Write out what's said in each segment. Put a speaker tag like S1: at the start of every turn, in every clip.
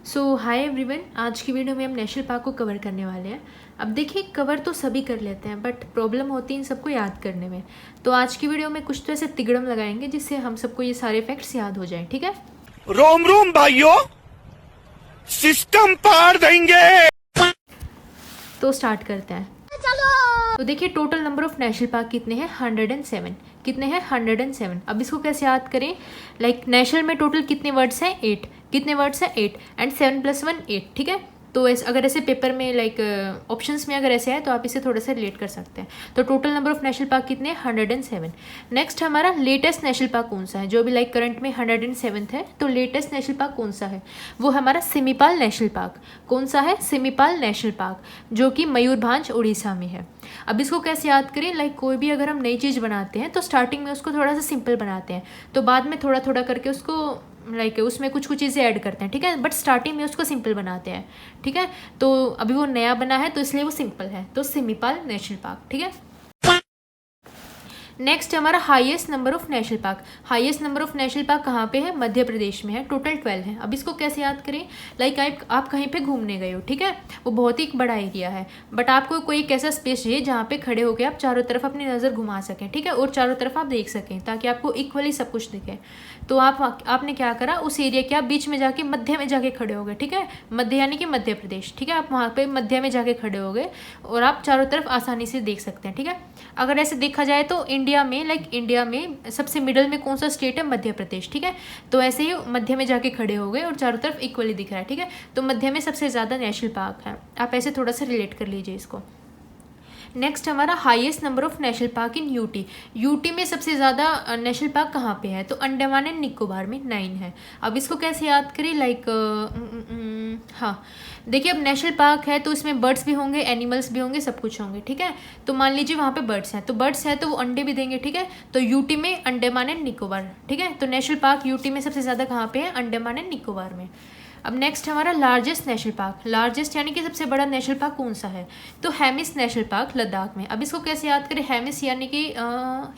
S1: सो hi everyone, आज की video में हम नेशनल पार्क को कवर करने वाले हैं। अब देखिए, कवर तो सभी कर लेते हैं बट प्रॉब्लम होती है इन सबको याद करने में। तो आज की वीडियो में कुछ तो ऐसे तिगड़म लगाएंगे जिससे हम सबको ये सारे फैक्ट्स याद हो जाएं। ठीक है,
S2: रोम रोम भाइयों, सिस्टम पार देंगे।
S1: तो स्टार्ट करते हैं। तो देखिए, total number of national park कितने हैं? 107। कितने हैं? 107। अब इसको कैसे याद करें? लाइक नेशनल में टोटल कितने वर्ड्स हैं? 8। कितने वर्ड्स हैं? 8 एंड 7 + 1 8। ठीक है, तो अगर ऐसे पेपर में लाइक ऑप्शंस में अगर ऐसे है तो आप इसे थोड़ा सा रिलेट कर सकते हैं। तो total number of national park कितने हैं? 107। नेक्स्ट हमारा लेटेस्ट नेशनल पार्क कौन सा है? जो भी लाइक करंट में 107 है, तो लेटेस्ट नेशनल पार्क कौन सा है? वो हमारा सिमिपाल नेशनल पार्क। कौन सा है? सिमिपाल नेशनल पार्क, जो कि मयूरभांज उड़ीसा में है। अब इसको कैसे याद करें? लाइक कोई भी अगर हम नई चीज़ बनाते हैं तो स्टार्टिंग में उसको थोड़ा सा सिंपल बनाते हैं, तो बाद में थोड़ा थोड़ा करके उसको लाइक उसमें कुछ कुछ चीज़ें ऐड करते हैं। ठीक है, बट स्टार्टिंग में उसको सिंपल बनाते हैं। ठीक है, तो अभी वो नया बना है तो इसलिए वो सिंपल है, तो सिमिपाल नेशनल पार्क। ठीक है, नेक्स्ट हमारा highest number of national park. Highest number of national park कहाँ पे है? मध्य प्रदेश में है। टोटल 12 है। अब इसको कैसे याद करें? लाइक आप कहीं पे घूमने गए हो, ठीक है, वो बहुत ही बड़ा एरिया है, बट आपको कोई एक ऐसा स्पेस चाहिए जहाँ पे खड़े होकर आप चारों तरफ अपनी नज़र घुमा सकें। ठीक है, और चारों तरफ आप देख सकें ताकि आपको इक्वली सब कुछ दिखे। तो आपने क्या करा? उस एरिया के आप बीच में जाके मध्य में जाके खड़े हो गए। ठीक है, मध्य यानी कि मध्य प्रदेश। ठीक है, आप वहाँ पे मध्य में जाके खड़े हो गए और आप चारों तरफ आसानी से देख सकते हैं। ठीक है, अगर ऐसे देखा जाए तो इंडिया में सबसे मिडल में कौन सा स्टेट है? मध्य प्रदेश। ठीक है, तो ऐसे ही मध्य में जाके खड़े हो गए और चारों तरफ इक्वली दिख रहा है। ठीक है, तो मध्य में सबसे ज़्यादा नेशनल पार्क है। आप ऐसे थोड़ा सा रिलेट कर लीजिए इसको। नेक्स्ट हमारा highest number of national park in UT. UT में सबसे ज़्यादा नेशनल पार्क कहाँ पे है? तो अंडमान एंड निकोबार में 9 है। अब इसको कैसे याद करें? लाइक हाँ, देखिए, अब नेशनल पार्क है तो इसमें बर्ड्स भी होंगे, एनिमल्स भी होंगे, सब कुछ होंगे। ठीक है, तो मान लीजिए वहाँ पे बर्ड्स हैं, तो बर्ड्स हैं तो वो अंडे भी देंगे। ठीक है, तो यूटी में अंडमान एंड निकोबार। ठीक है, तो नेशनल पार्क यूटी में सबसे ज़्यादा कहाँ पे है? अंडमान एंड निकोबार में। अब नेक्स्ट हमारा लार्जेस्ट नेशनल पार्क। लार्जेस्ट यानी कि सबसे बड़ा नेशनल पार्क कौन सा है? तो हेमिस नेशनल पार्क लद्दाख में। अब इसको कैसे याद करें? हेमिस यानी कि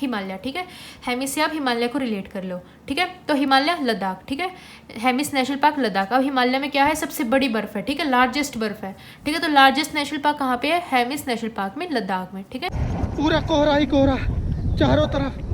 S1: हिमालय। ठीक है, हेमिस से आप हिमालय को रिलेट कर लो। ठीक है, तो हिमालय लद्दाख। ठीक है, हेमिस नेशनल पार्क लद्दाख। अब हिमालय में क्या है? सबसे बड़ी बर्फ है। ठीक है, लार्जेस्ट बर्फ है। ठीक है, तो लार्जेस्ट नेशनल पार्क कहाँ पे है? हेमिस नेशनल पार्क में, लद्दाख में। ठीक है,
S2: पूरा कोहरा ही कोहरा चारों तरफ।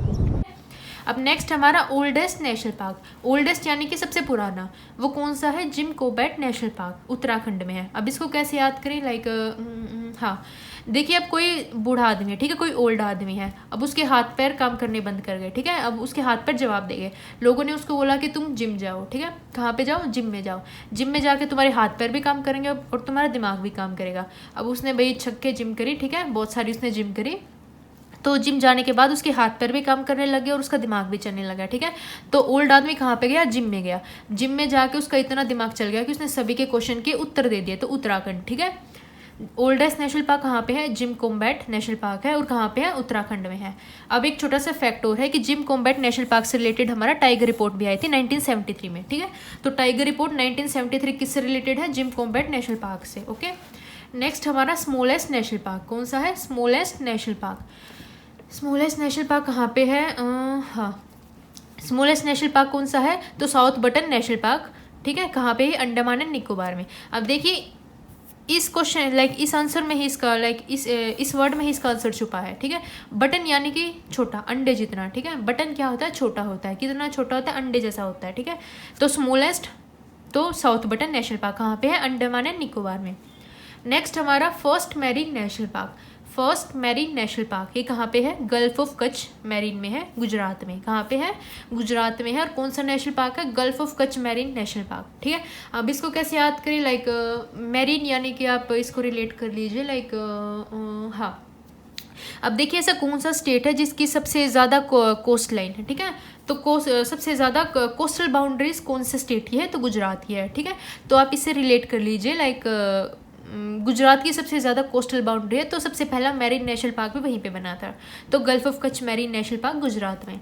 S1: अब नेक्स्ट हमारा ओल्डेस्ट नेशनल पार्क। ओल्डेस्ट यानी कि सबसे पुराना, वो कौन सा है? Jim Corbett national park, Uttarakhand में है। अब इसको कैसे याद करें? लाइक हाँ, देखिए, अब कोई बूढ़ा आदमी है, ठीक है, कोई ओल्ड आदमी है, अब उसके हाथ पैर काम करने बंद कर गए। ठीक है, अब उसके हाथ पैर जवाब दे गए। लोगों ने उसको बोला कि तुम जिम जाओ। ठीक है, कहाँ पे जाओ? जिम में जाओ। जिम में जाके तुम्हारे हाथ पैर भी काम करेंगे और तुम्हारा दिमाग भी काम करेगा। अब उसने भाई छक्के जिम करी। ठीक है, बहुत सारी उसने जिम करी, तो जिम जाने के बाद उसके हाथ पैर भी काम करने लगे और उसका दिमाग भी चलने लगा। ठीक है, तो ओल्ड आदमी कहाँ पे गया? जिम में गया। जिम में जाके उसका इतना दिमाग चल गया कि उसने सभी के क्वेश्चन के उत्तर दे दिए। तो उत्तराखंड। ठीक है, ओल्डेस्ट नेशनल पार्क कहाँ पे है? जिम कॉर्बेट नेशनल पार्क है, और कहाँ पे है? उत्तराखंड में है। अब एक छोटा सा फैक्ट और है कि जिम कॉर्बेट नेशनल पार्क से रिलेटेड हमारा टाइगर रिपोर्ट भी आई थी 1973 में। ठीक है, तो टाइगर रिपोर्ट 1973 किससे रिलेटेड है? जिम कॉर्बेट नेशनल पार्क से। ओके, नेक्स्ट हमारा स्मॉलेस्ट नेशनल पार्क कौन सा है? Smallest national park. Smallest national park कहाँ पे है? हाँ, स्मॉलेस्ट नेशनल पार्क कौन सा है? तो साउथ बटन नेशनल पार्क। ठीक है, कहाँ पे है? अंडमान एंड निकोबार में। अब देखिए, इस क्वेश्चन लाइक इस आंसर में ही इसका लाइक इस वर्ड में ही इसका आंसर छुपा है। ठीक है, बटन यानी कि छोटा, अंडे जितना। ठीक है, बटन क्या होता है? छोटा होता है। कितना छोटा होता है? अंडे जैसा होता है। ठीक है, तो स्मॉलेस्ट तो साउथ बटन नेशनल पार्क कहाँ पे है? अंडमान एंड निकोबार में। नेक्स्ट हमारा first marine national park. First marine national park ये कहाँ पे है? गल्फ ऑफ कच्छ मैरीन में है, गुजरात में। कहाँ पे है? गुजरात में है। और कौन सा नेशनल पार्क है? Gulf of Kutch marine national park. ठीक है, अब इसको कैसे याद करें? लाइक मैरीन यानी कि आप इसको रिलेट कर लीजिए लाइक हाँ, अब देखिए, ऐसा कौन सा स्टेट है जिसकी सबसे ज़्यादा कोस्ट लाइन है? ठीक है, तो सबसे ज़्यादा कोस्टल बाउंड्रीज कौन से स्टेट की है? तो गुजरात की है। ठीक है, तो आप इससे रिलेट कर लीजिए लाइक गुजरात की सबसे ज़्यादा कोस्टल बाउंड्री है, तो सबसे पहला मैरीन नेशनल पार्क भी वहीं पे बना था। तो gulf of Kutch marine national park Gujarat में।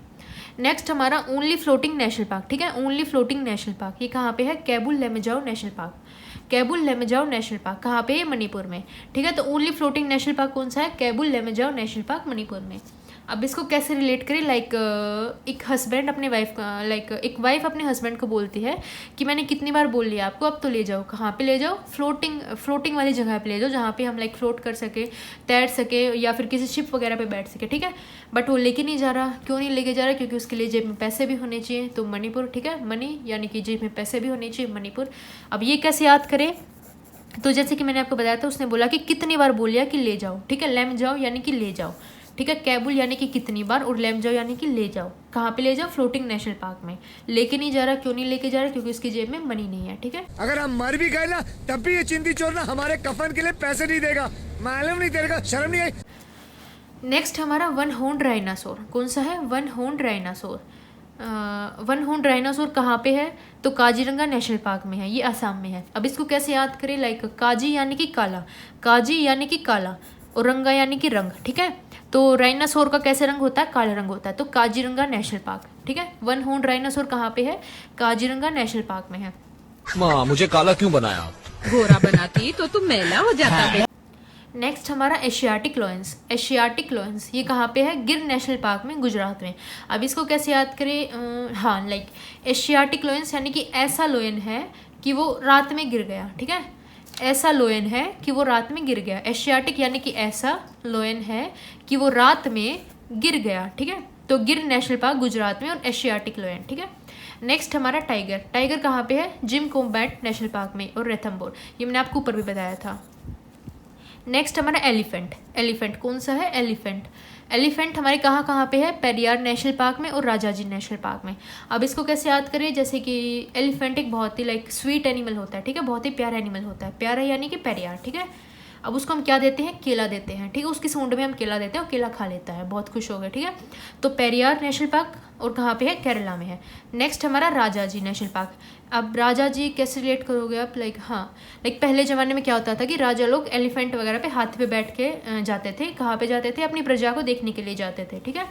S1: नेक्स्ट हमारा ओनली फ्लोटिंग नेशनल पार्क। ठीक है, ओनली फ्लोटिंग नेशनल पार्क ये कहाँ पे है? Keibul Lamjao national park. Keibul Lamjao national park कहाँ पे है? मणिपुर में। ठीक है, तो ओनली फ्लोटिंग नेशनल पार्क कौन सा है? कैबुल लेमजाओ नेशनल पार्क, मणिपुर में। अब इसको कैसे रिलेट करें, लाइक एक हस्बैंड अपने वाइफ का, लाइक एक वाइफ अपने हस्बैंड को बोलती है कि मैंने कितनी बार बोल लिया आपको, अब तो ले जाओ। कहाँ पे ले जाओ? फ्लोटिंग वाली जगह पे ले जाओ, जहाँ पे हम लाइक फ्लोट कर सके, तैर सके, या फिर किसी शिप वगैरह पे बैठ सके, ठीक है। बट वो लेके नहीं जा रहा। क्यों नहीं लेके जा रहा? क्योंकि उसके लिए जेब में पैसे भी होने चाहिए, तो मणिपुर, ठीक है, मनी यानी कि जेब में पैसे भी होने चाहिए, मणिपुर। अब ये कैसे याद करें? तो जैसे कि मैंने आपको बताया था, उसने बोला कि कितनी बार बोल लिया कि ले जाओ, ठीक है। लेम जाओ यानी कि ले जाओ, ठीक है। कैबुल यानी कि कितनी बार, और लेम जाओ यानी कि ले जाओ। कहाँ पे ले जाओ? फ्लोटिंग नेशनल पार्क में। लेके नहीं जा रहा। क्यों नहीं लेके जा रहा? क्योंकि उसकी जेब में मनी नहीं है, ठीक है।
S3: अगर हम मर भी गए ना, तब भी ये चिंदी चोर ना हमारे कफन के लिए पैसे नहीं देगा। मालूम नहीं तेरे को शर्म नहीं आई?
S1: नेक्स्ट हमारा वन हॉर्न डायनासोर। कौन सा है? One horn dinosaur. One horn dinosaur कहाँ पे है? तो काजीरंगा नेशनल पार्क में है, ये असम में है। अब इसको कैसे याद करें? लाइक काजी यानी कि काला, काजी यानी कि काला, और रंगा यानी कि रंग, ठीक है। तो डायनासोर का कैसे रंग होता है? काला रंग होता है। तो काजीरंगा नेशनल पार्क, ठीक है। वन हॉर्न डायनासोर कहाँ पे है? काजीरंगा नेशनल पार्क में है।
S4: माँ मुझे काला क्यों बनाया आप?
S5: गोरा बनाती तो तुम मैला हो जाता बेटा।
S1: नेक्स्ट हमारा एशियाटिक लॉयंस। एशियाटिक लॉयंस ये कहाँ पे है? गिर नेशनल पार्क में, गुजरात में। अब इसको कैसे याद करें? हाँ, लाइक एशियाटिक लॉयंस यानी कि ऐसा लोयन है कि वो रात में गिर गया, ठीक है। ऐसा लोयन है कि वो रात में गिर गया। एशियाटिक यानी कि ऐसा लोयन है कि वो रात में गिर गया, ठीक है। तो गिर नेशनल पार्क गुजरात में, और एशियाटिक लोयन, ठीक है। नेक्स्ट हमारा टाइगर। टाइगर कहाँ पे है? जिम कॉम्बैट नेशनल पार्क में, और रणथंभौर, ये मैंने आपको ऊपर भी बताया था। नेक्स्ट हमारा एलिफेंट। एलिफेंट कौन सा है? एलिफेंट। एलिफेंट हमारे कहाँ कहाँ पे है? पेरियार नेशनल पार्क में और राजाजी नेशनल पार्क में। अब इसको कैसे याद करें? जैसे कि एलिफेंट एक बहुत ही लाइक स्वीट एनिमल होता है, ठीक है, बहुत ही प्यारा एनिमल होता है। प्यारा यानी कि पेरियार, ठीक है। अब उसको हम क्या देते हैं? केला देते हैं, ठीक है। उसकी सूंड में हम केला देते हैं और केला खा लेता है, बहुत खुश हो गया, ठीक है। तो पेरियार नेशनल पार्क, और कहाँ पे है? केरला में है। नेक्स्ट हमारा राजाजी नेशनल पार्क। अब राजाजी कैसे रिलेट करोगे आप? लाइक हाँ, लाइक पहले ज़माने में क्या होता था कि राजा लोग एलिफेंट वगैरह पे हाथी पे बैठ के जाते थे। कहाँ पे जाते थे? अपनी प्रजा को देखने के लिए जाते थे, ठीक है।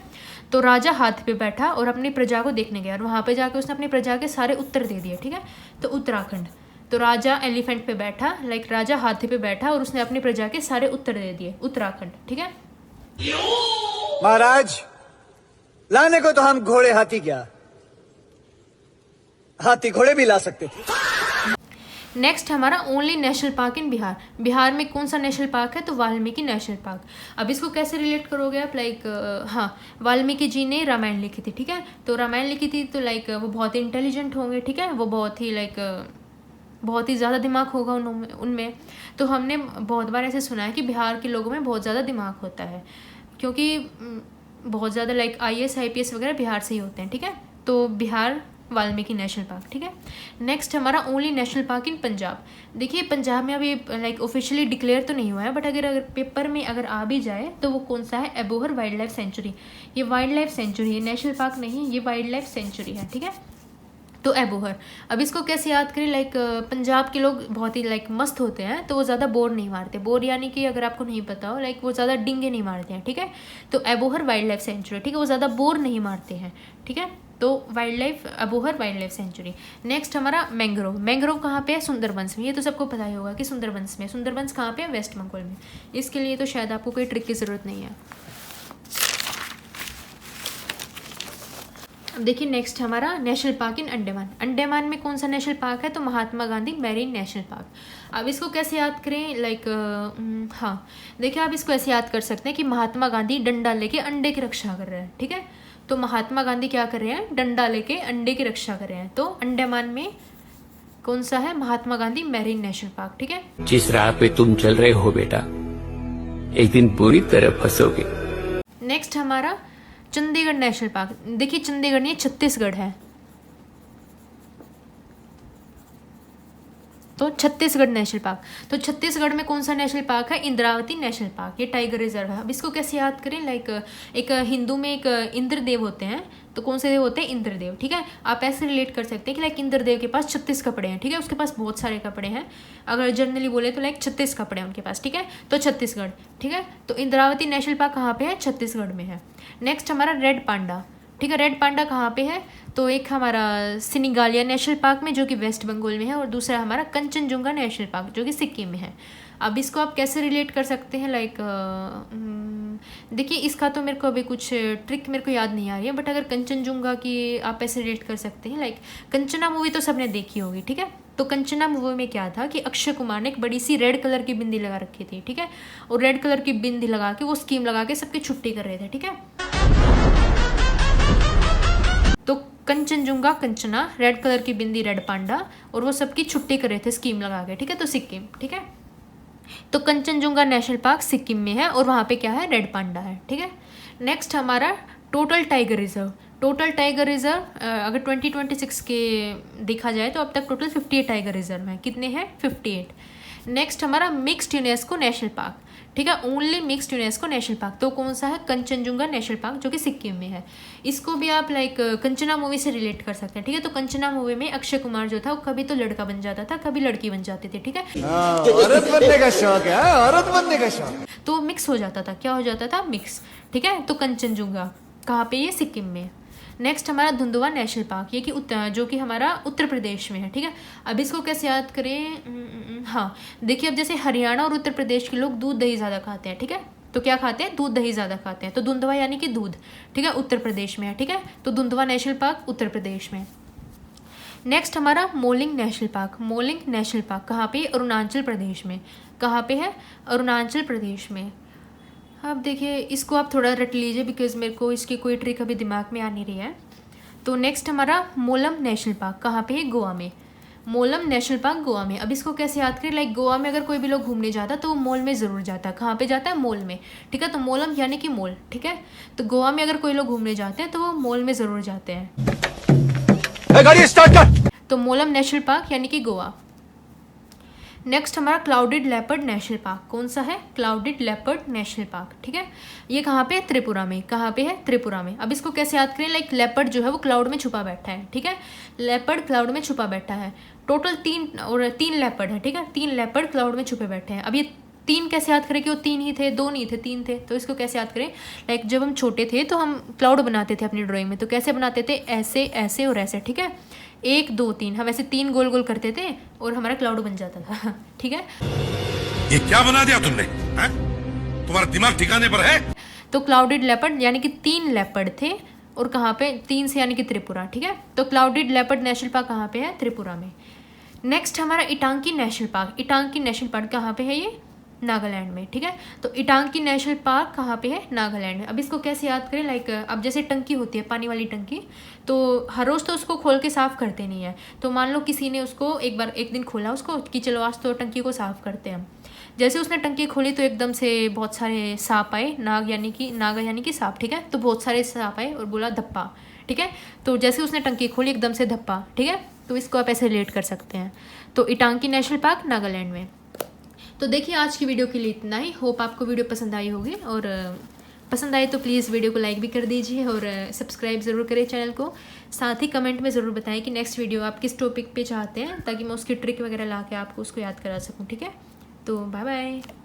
S1: तो राजा हाथी पे बैठा और अपनी प्रजा को देखने गया, और वहाँ पे जाके उसने अपनी प्रजा के सारे उत्तर दे दिए, ठीक है। तो उत्तराखंड। तो राजा एलिफेंट पे बैठा, लाइक राजा हाथी पे बैठा और उसने अपनी प्रजा के सारे उत्तर दे दिए, उत्तराखंड, ठीक है।
S3: महाराज, लाने को तो हम घोड़े हाथी क्या, हाथी घोड़े भी ला सकते थे।
S1: नेक्स्ट हमारा ओनली नेशनल पार्क इन बिहार। बिहार में कौन सा नेशनल पार्क है? तो वाल्मीकि नेशनल पार्क। अब इसको कैसे रिलेट करोगे आप? लाइक हाँ, वाल्मीकि जी ने रामायण लिखी थी, ठीक है। तो रामायण लिखी थी तो लाइक वो बहुत ही इंटेलिजेंट होंगे, ठीक है। वो बहुत ही लाइक बहुत ही ज़्यादा दिमाग होगा उनमें। तो हमने बहुत बार ऐसे सुना है कि बिहार के लोगों में बहुत ज़्यादा दिमाग होता है, क्योंकि बहुत ज़्यादा लाइक IAS IPS वगैरह बिहार से ही होते हैं, ठीक है। तो बिहार, वाल्मीकि नेशनल पार्क, ठीक है। नेक्स्ट हमारा ओनली नेशनल पार्क इन पंजाब। देखिए पंजाब में अभी लाइक ऑफिशियली डिक्लेयर तो नहीं हुआ है, बट अगर पेपर में अगर आ भी जाए तो वो कौन सा है? एबोहर वाइल्ड लाइफ सेंचुरी। ये वाइल्ड लाइफ सेंचुरी है, नेशनल पार्क नहीं, ये वाइल्ड लाइफ सेंचुरी है, ठीक है। तो एबोहर। अब इसको कैसे याद करें? लाइक पंजाब के लोग बहुत ही लाइक मस्त होते हैं, तो वो ज़्यादा बोर नहीं मारते। बोर यानी कि अगर आपको नहीं पता हो, लाइक वो ज़्यादा डिंगे नहीं मारते हैं, ठीक है। तो एबोहर वाइल्ड लाइफ सेंचुरी, ठीक है, वो ज़्यादा बोर नहीं मारते हैं, ठीक है। तो wild life, Abohar wild life sanctuary. Next हमारा मैंग्रोव। मैंग्रोव कहाँ पे है? सुंदरबंस में। ये तो सबको पता ही होगा कि सुंदरबंस में। सुंदरबंस कहाँ पे है? वेस्ट बंगाल में। इसके लिए तो शायद आपको कोई ट्रिक की ज़रूरत नहीं है। अब देखिए नेक्स्ट हमारा नेशनल पार्क इन अंडमान। अंडमान में कौन सा नेशनल पार्क है? तो Mahatma Gandhi marine national park. अब इसको कैसे याद करें? लाइक हाँ, देखिए आप इसको ऐसे याद कर सकते हैं कि महात्मा गांधी डंडा लेके अंडे की रक्षा कर रहे हैं, ठीक है। तो महात्मा गांधी क्या कर रहे हैं? डंडा लेके अंडे की रक्षा कर रहे हैं। तो अंडमान में कौन सा है? Mahatma Gandhi marine national park, ठीक है।
S4: जिस राह पे तुम चल रहे हो बेटा, एक दिन पूरी तरह फंसोगे।
S1: नेक्स्ट हमारा चंडीगढ़ नेशनल पार्क। देखिए चंडीगढ़ नहीं, छत्तीसगढ़ है। तो छत्तीसगढ़ नेशनल पार्क। तो छत्तीसगढ़ में कौन सा नेशनल पार्क है? Indravati national park. ये टाइगर रिजर्व है। अब इसको कैसे याद करें? लाइक एक हिंदू में एक इंद्रदेव होते हैं, तो कौन से देव होते हैं? इंद्रदेव, ठीक है। आप ऐसे रिलेट कर सकते हैं कि लाइक इंद्रदेव के पास 36 कपड़े हैं, ठीक है। उसके पास बहुत सारे कपड़े हैं, अगर जनरली बोले तो लाइक 36 कपड़े हैं उनके पास, ठीक है। तो छत्तीसगढ़, ठीक है। तो इंद्रावती नेशनल पार्क कहाँ पे है? छत्तीसगढ़ में है। नेक्स्ट हमारा रेड पांडा, ठीक है। रेड पांडा कहाँ पे है? तो एक हमारा सिनिगालिया नेशनल पार्क में जो कि वेस्ट बंगाल में है, और दूसरा हमारा कंचनजुंगा नेशनल पार्क जो कि सिक्किम में है। अब इसको आप कैसे रिलेट कर सकते हैं? लाइक देखिए इसका तो मेरे को अभी कुछ ट्रिक मेरे को याद नहीं आ रही है, बट अगर कंचनजुंगा की आप ऐसे रिलेट कर सकते हैं, लाइक कंचना मूवी तो सबने देखी होगी, ठीक है। तो कंचना मूवी में क्या था कि अक्षय कुमार ने एक बड़ी सी रेड कलर की बिंदी लगा रखी थी, ठीक है, और रेड कलर की बिंदी लगा के वो स्कीम लगा के सबकी छुट्टी कर रहे थे, ठीक है। तो कंचनजुंगा कंचना, रेड कलर की बिंदी रेड पांडा, और वो सबकी छुट्टी कर रहे थे स्कीम लगा के, ठीक है। तो सिक्किम, ठीक है। तो कंचनजुंगा नेशनल पार्क सिक्किम में है और वहाँ पे क्या है, रेड पांडा है, ठीक है। नेक्स्ट हमारा total tiger reserve. Total tiger reserve अगर 2026 के देखा जाए तो अब तक टोटल 58 टाइगर रिजर्व हैं। कितने हैं, 58। नेक्स्ट हमारा मिक्स्ड यूनेस्को नेशनल पार्क, ठीक है, only mixed UNESCO national park. तो कौन सा है, कंचनजुंगा नेशनल पार्क, जो कि सिक्किम में है। इसको भी आप लाइक कंचना मूवी से रिलेट कर सकते हैं, ठीक है। तो कंचना मूवी में अक्षय कुमार जो था वो कभी तो लड़का बन जाता था, कभी लड़की बन जाती थी, ठीक है।
S3: औरत बनने का शौक है, औरत बनने का शौक।
S1: तो मिक्स हो जाता था, क्या हो जाता था, मिक्स, ठीक है। तो कंचनजुंगा कहाँ पे, ये सिक्किम में। नेक्स्ट हमारा धुंधुआ नेशनल पार्क, ये कि जो कि हमारा उत्तर प्रदेश में है, ठीक है। अब इसको कैसे याद करें, हाँ देखिए, अब जैसे हरियाणा और उत्तर प्रदेश के लोग दूध दही ज़्यादा खाते हैं, ठीक है। तो क्या खाते हैं, दूध दही ज़्यादा खाते हैं। तो धुंधुआ यानी कि दूध, ठीक है, उत्तर प्रदेश में है, ठीक है। तो धुंधुआ नेशनल पार्क उत्तर प्रदेश में। नेक्स्ट हमारा moulding national park. Moulding national park कहाँ पे, अरुणाचल प्रदेश में। कहाँ पे है, अरुणाचल प्रदेश में। अब देखिए इसको आप थोड़ा रट लीजिए, बिकॉज मेरे को इसकी कोई ट्रिक अभी दिमाग में आ नहीं रही है। तो नेक्स्ट हमारा मोलम नेशनल पार्क कहाँ पे है, गोवा में। मोलम नेशनल पार्क गोवा में। अब इसको कैसे याद करें, लाइक गोवा में अगर कोई भी लोग घूमने जाता तो वो मॉल में ज़रूर जाता है। कहाँ पे जाता है, मॉल में, ठीक है। तो मोलम यानी कि मॉल, ठीक है। तो गोवा में अगर कोई लोग घूमने जाते हैं तो वो मॉल में ज़रूर जाते हैं।
S2: गाड़ी स्टार्ट कर।
S1: तो मोलम नेशनल पार्क यानी कि गोवा। नेक्स्ट हमारा क्लाउडेड लेपर्ड नेशनल पार्क। कौन सा है, क्लाउडेड लेपर्ड नेशनल पार्क, ठीक है। ये कहाँ पे है, त्रिपुरा में। कहाँ पे है, त्रिपुरा में। अब इसको कैसे याद करें, लाइक लेपर्ड जो है वो क्लाउड में छुपा बैठा है, ठीक है। लेपर्ड क्लाउड में छुपा बैठा है। टोटल 3 लेपर्ड है, ठीक है। 3 लेपर्ड क्लाउड में छुपे बैठे हैं। अब ये 3 कैसे याद करें कि वो 3 ही थे, 2 नहीं थे, 3 थे। तो इसको कैसे याद करें, लाइक जब हम छोटे थे तो हम क्लाउड बनाते थे अपनी ड्राइंग में। तो कैसे बनाते थे, ऐसे ऐसे और ऐसे, ठीक है। 1 2 3 हम ऐसे 3 गोल गोल करते थे और हमारा क्लाउड बन जाता था, ठीक है।
S2: ये क्या बना दिया तुमने, हैं? तुम्हारा दिमाग ठिकाने पर है?
S1: तो क्लाउडेड लेपर्ड यानी कि 3 लेपर्ड थे, और कहाँ पे, 3 से यानी कि त्रिपुरा, ठीक है। तो क्लाउडेड लेपर्ड नेशनल पार्क कहाँ पे है, त्रिपुरा में। नेक्स्ट हमारा इटांकी नेशनल पार्क। इटांकी नेशनल पार्क कहाँ पे है, ये नागालैंड में, ठीक है। तो इटांकी नेशनल पार्क कहाँ पे है, नागालैंड में। अब इसको कैसे याद करें, लाइक अब जैसे टंकी होती है, पानी वाली टंकी, तो हर रोज़ तो उसको खोल के साफ़ करते नहीं है। तो मान लो किसी ने उसको एक दिन खोला उसको कि चलो आज तो टंकी को साफ़ करते हैं। जैसे उसने टंकी खोली तो एकदम से बहुत सारे सांप आए, नागा यानी कि सांप, ठीक है। तो बहुत सारे सांप आए और बोला धप्पा, ठीक है। तो जैसे उसने टंकी खोली एकदम से धप्पा, ठीक है। तो इसको आप ऐसे रिलेट कर सकते हैं। तो इटांकी नेशनल पार्क नागालैंड में। तो देखिए आज की वीडियो के लिए इतना ही। होप आपको वीडियो पसंद आई होगी, और पसंद आए तो प्लीज़ वीडियो को लाइक भी कर दीजिए और सब्सक्राइब ज़रूर करें चैनल को। साथ ही कमेंट में ज़रूर बताएं कि नेक्स्ट वीडियो आप किस टॉपिक पे चाहते हैं, ताकि मैं उसकी ट्रिक वगैरह ला के आपको उसको याद करा सकूँ, ठीक है। तो बाय बाय।